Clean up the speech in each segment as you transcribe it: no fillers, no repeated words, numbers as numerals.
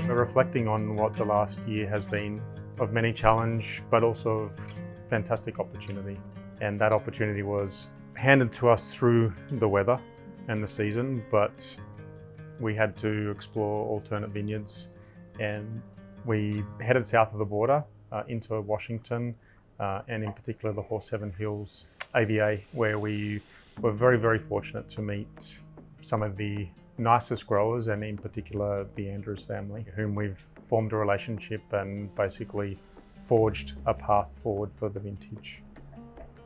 Reflecting on what the last year has been of many challenge, but also of fantastic opportunity. And that opportunity was handed to us through the weather and the season, but we had to explore alternate vineyards, and we headed south of the border into Washington, and in particular the Horse Heaven Hills AVA, where we were very, very fortunate to meet some of the nicest growers, and in particular the Andrews family, whom we've formed a relationship and basically forged a path forward for the vintage.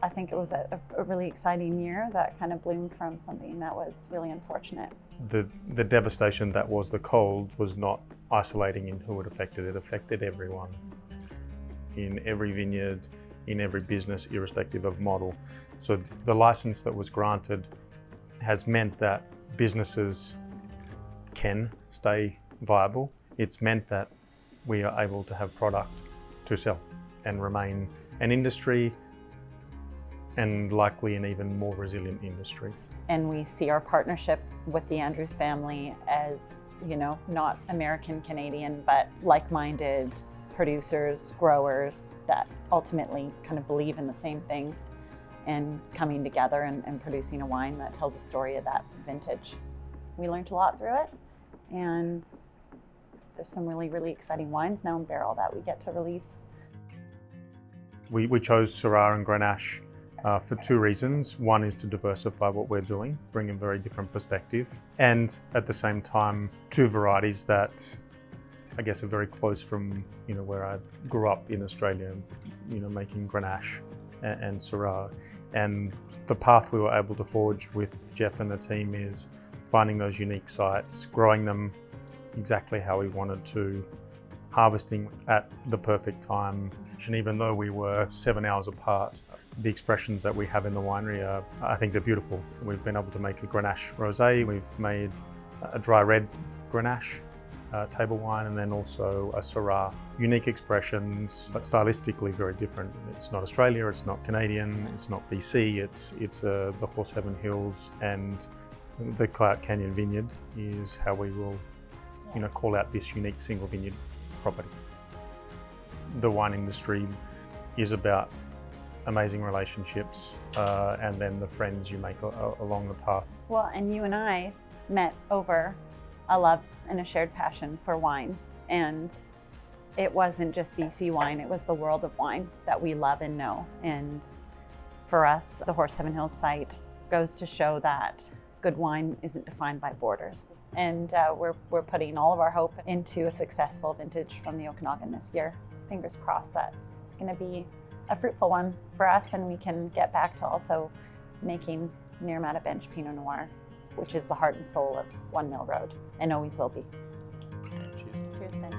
I think it was a really exciting year that kind of bloomed from something that was really unfortunate. The devastation that was the cold was not isolating in who it affected. It affected everyone in every vineyard, in every business, irrespective of model. So the license that was granted has meant that businesses can stay viable. It's meant that we are able to have product to sell and remain an industry, and likely an even more resilient industry. And we see our partnership with the Andrews family as, not American Canadian, but like-minded producers, growers that ultimately kind of believe in the same things, and coming together and producing a wine that tells a story of that vintage. We learned a lot through it, and there's some really, really exciting wines now in barrel that we get to release. We chose Syrah and Grenache for two reasons. One is to diversify what we're doing, bring a very different perspective, and at the same time, two varieties that I guess are very close from where I grew up in Australia, making Grenache and Syrah. And the path we were able to forge with Jeff and the team is finding those unique sites, growing them exactly how we wanted to, harvesting at the perfect time. And even though we were 7 hours apart, the expressions that we have in the winery I think they're beautiful. We've been able to make a Grenache rosé, we've made a dry red Grenache table wine, and then also a Syrah. Unique expressions, but stylistically very different. It's not Australia, it's not Canadian, it's not BC, it's the Horse Heaven Hills, and the Clout Canyon Vineyard is how we will call out this unique single vineyard property. The wine industry is about amazing relationships and then the friends you make along the path. Well, and you and I met over a love and a shared passion for wine. And it wasn't just BC wine, it was the world of wine that we love and know. And for us, the Horse Heaven Hills site goes to show that good wine isn't defined by borders. And we're putting all of our hope into a successful vintage from the Okanagan this year. Fingers crossed that it's going to be a fruitful one for us, and we can get back to also making Near Bench Pinot Noir, which is the heart and soul of One Mill Road, and always will be. Cheers. Cheers, Ben.